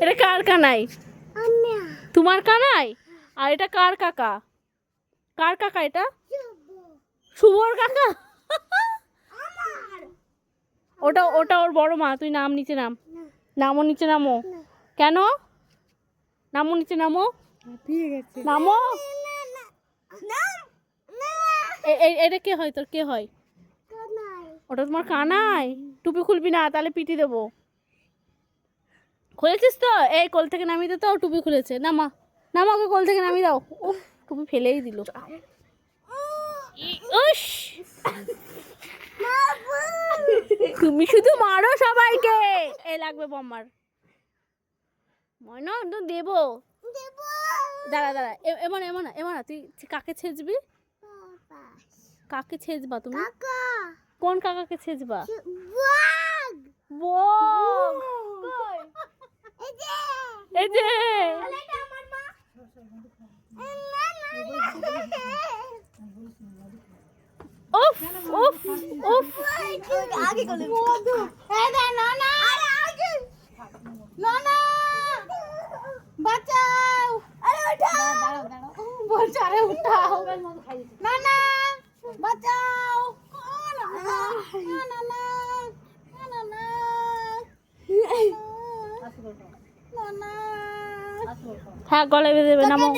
এটা কার কানাই? তোমার কানাই? আর এটা কার কাকা? কার কাকা এটা? শুভর কাকা। ওটা ওটা ওর বড় মা। তুই নাম নিচে নাম, নামো নিচে নামো। কেন নামো নিচে নামো, নামো। এটা কে হয় তোর? কে হয় ওটা? তোমার কানাই? টুপি খুলবি না, তাহলে পিটি দেবো। খুলেছিস তো? এই কোল থেকে নামিয়ে দে তো, টুপি খুলেছে। নামা, নামা, ওকে কোল থেকে নামিয়ে দাও। উফ, টুপি ফেলেই দিল। উস, তুমি শুধু মারো সবাইকে। এ লাগবে বম্মার ময়না, তো দেবো। দাঁড়া দাঁড়া, এমন এমন এমন তুই কাকে ছেঁচবি? কাকে ছেঁচবা তুমি? কোন কাকাকে ছেঁচবা? বক। এই যে উফ উফ উফ। আগে করে এই দে না না আগে না না বাঁচাও। আরে উঠাও, দাঁড়াও দাঁড়াও বলছ। আরে উঠাও না না বাঁচাও। না না না না না না হ্যাঁ, গলায় বেঁধে দেবে। নামো।